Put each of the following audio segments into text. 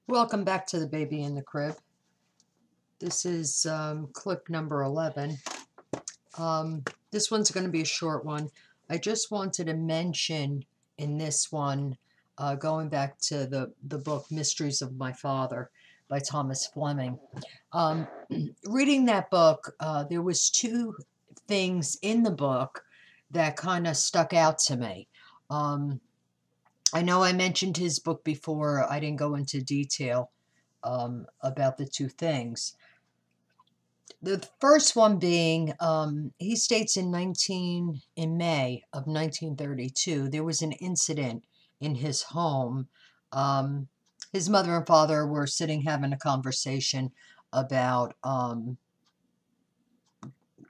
Welcome back to the Baby in the Crib. This is clip number 11. This one's going to be a short one. I just wanted to mention in this one, going back to the book Mysteries of My Father by Thomas Fleming. Reading that book, there was two things in the book that kind of stuck out to me. I know I mentioned his book before. I didn't go into detail about the two things. The first one being, he states in May of 1932, there was an incident in his home. His mother and father were sitting having a conversation about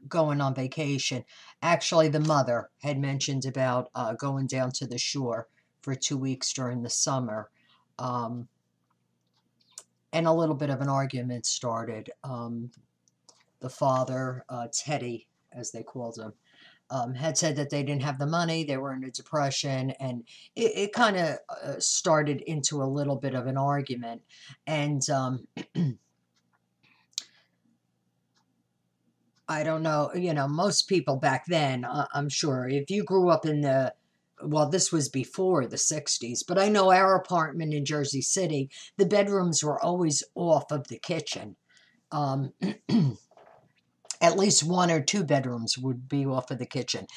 going on vacation. Actually, the mother had mentioned about going down to the shore for 2 weeks during the summer. And a little bit of an argument started. The father, Teddy, as they called him, had said that they didn't have the money, they were in a depression, and it kind of started into a little bit of an argument. And I don't know, most people back then, I'm sure, if you grew up in well, this was before the 60s, but I know our apartment in Jersey City, the bedrooms were always off of the kitchen. At least 1 or 2 bedrooms would be off of the kitchen.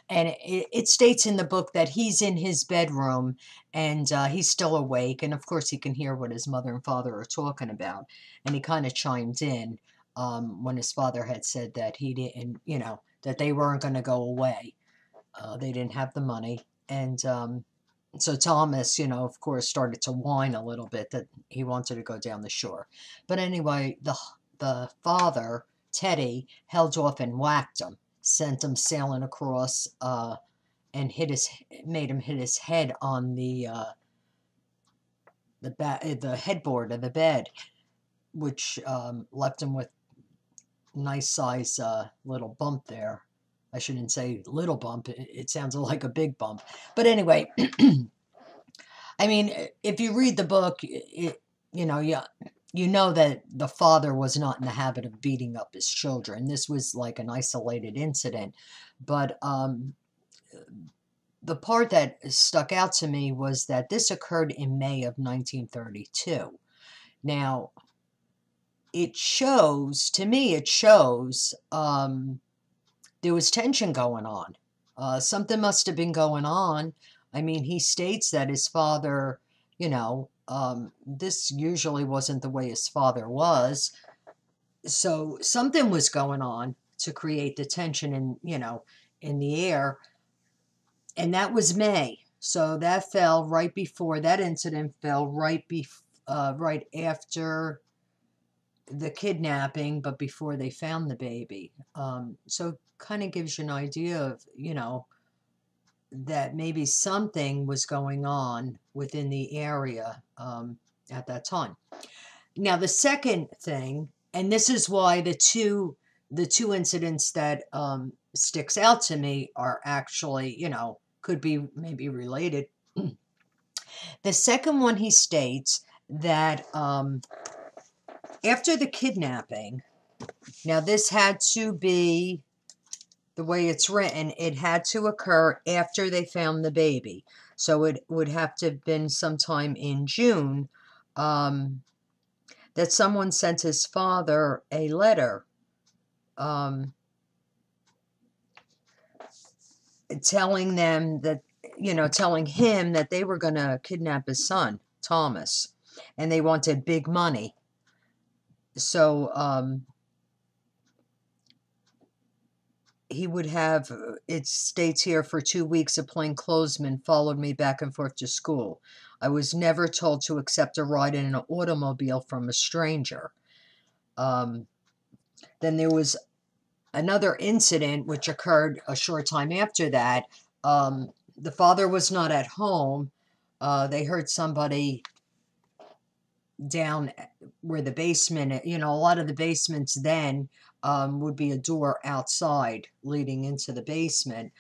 And it states in the book that he's in his bedroom and he's still awake. And of course, he can hear what his mother and father are talking about. And he kind of chimed in when his father had said that he didn't, that they weren't going to go away. They didn't have the money. And so Thomas, of course, started to whine a little bit that he wanted to go down the shore. But anyway, the father, Teddy, held off and whacked him, sent him sailing across, and made him hit his head on the headboard of the bed, which left him with nice size little bump there. I shouldn't say little bump. It sounds like a big bump. But anyway, I mean, if you read the book, you know that the father was not in the habit of beating up his children. This was like an isolated incident. But the part that stuck out to me was that this occurred in May of 1932. Now, to me, it shows there was tension going on. Something must have been going on. I mean, he states that his father, this usually wasn't the way his father was. So something was going on to create the tension in the air. And that was May. So that incident fell right after the kidnapping, but before they found the baby. So kind of gives you an idea of, that maybe something was going on within the area at that time. Now, the second thing, and this is why the two incidents that sticks out to me are actually, could be maybe related. The second one, he states that after the kidnapping, now this had to be, the way it's written, it had to occur after they found the baby. So it would have to have been sometime in June that someone sent his father a letter telling him that they were going to kidnap his son, Thomas, and they wanted big money. So he would have, it states here, for 2 weeks, a plainclothesman followed me back and forth to school. I was never told to accept a ride in an automobile from a stranger. Then there was another incident which occurred a short time after that. The father was not at home. They heard somebody down where the basement, a lot of the basements then would be a door outside leading into the basement.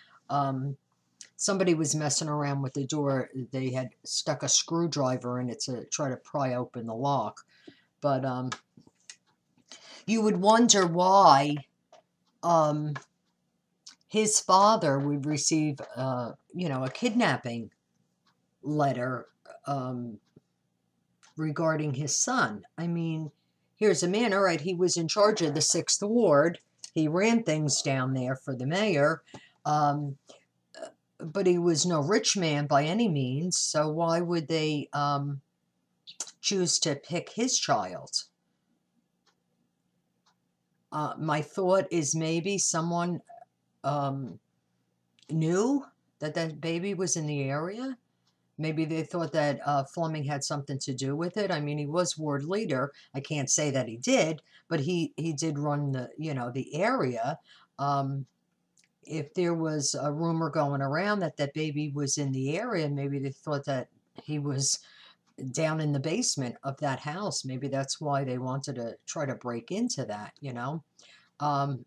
somebody was messing around with the door. They had stuck a screwdriver in it to try to pry open the lock. But you would wonder why his father would receive, a kidnapping letter regarding his son. I mean, here's a man, all right, he was in charge of the 6th Ward. He ran things down there for the mayor. But he was no rich man by any means, so why would they choose to pick his child? My thought is maybe someone knew that that baby was in the area. Maybe they thought that Fleming had something to do with it. I mean, he was ward leader. I can't say that he did, but he did run the area. If there was a rumor going around that that baby was in the area, maybe they thought that he was down in the basement of that house. Maybe that's why they wanted to try to break into that, Um,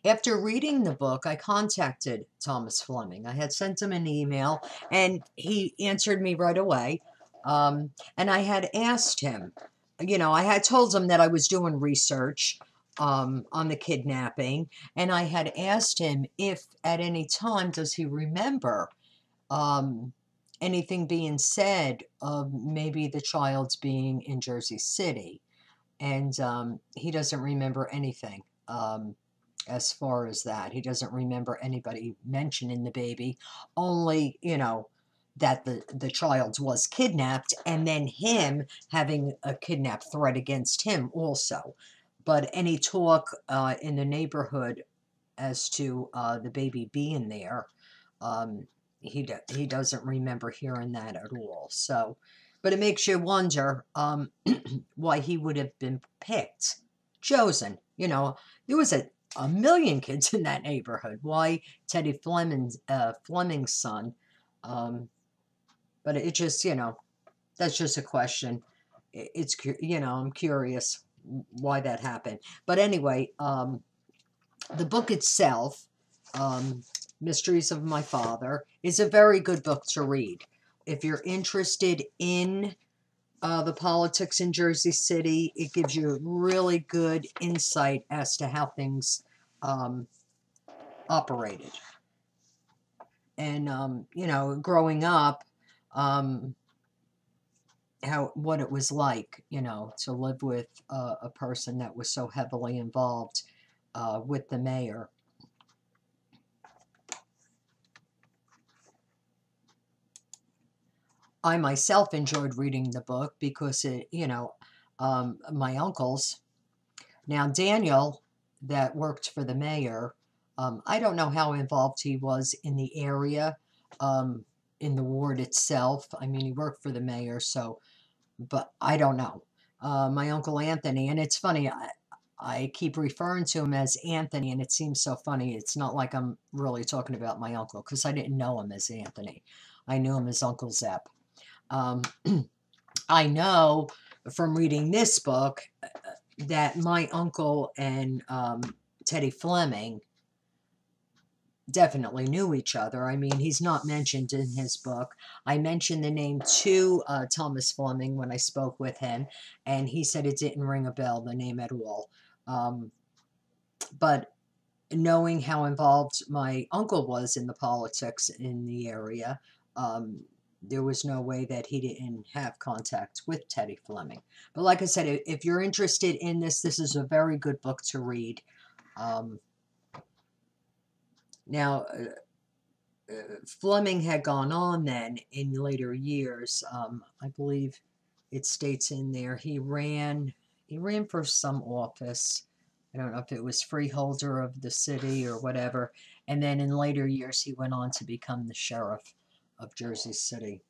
After reading the book, I contacted Thomas Fleming. I had sent him an email, and he answered me right away. And I had asked him, I had told him that I was doing research on the kidnapping, and I had asked him if at any time does he remember anything being said of maybe the child's being in Jersey City. And he doesn't remember anything. As far as that, he doesn't remember anybody mentioning the baby, only that the child was kidnapped, and then him having a kidnap threat against him also. But any talk in the neighborhood as to the baby being there, he doesn't remember hearing that at all. So, but it makes you wonder why he would have been picked, chosen. There was a million kids in that neighborhood. Why Teddy Fleming's son? But it just, that's just a question. It's, I'm curious why that happened. But anyway, the book itself, Mysteries of My Father, is a very good book to read. If you're interested in the politics in Jersey City, it gives you a really good insight as to how things operated. And, growing up, what it was like, to live with a person that was so heavily involved with the mayor. I myself enjoyed reading the book because it, my uncles. Now, Daniel, that worked for the mayor, I don't know how involved he was in the area, in the ward itself. I mean, he worked for the mayor, so, but I don't know. My Uncle Anthony, and it's funny, I keep referring to him as Anthony, and it seems so funny. It's not like I'm really talking about my uncle, because I didn't know him as Anthony. I knew him as Uncle Zepp. I know from reading this book that my uncle and Teddy Fleming definitely knew each other. I mean, he's not mentioned in his book. I mentioned the name to Thomas Fleming when I spoke with him, and he said it didn't ring a bell, the name at all. But knowing how involved my uncle was in the politics in the area, there was no way that he didn't have contact with Teddy Fleming. But like I said, if you're interested in this is a very good book to read. Now, Fleming had gone on then in later years. I believe it states in there he ran for some office. I don't know if it was freeholder of the city or whatever. And then in later years, he went on to become the sheriff of Jersey City.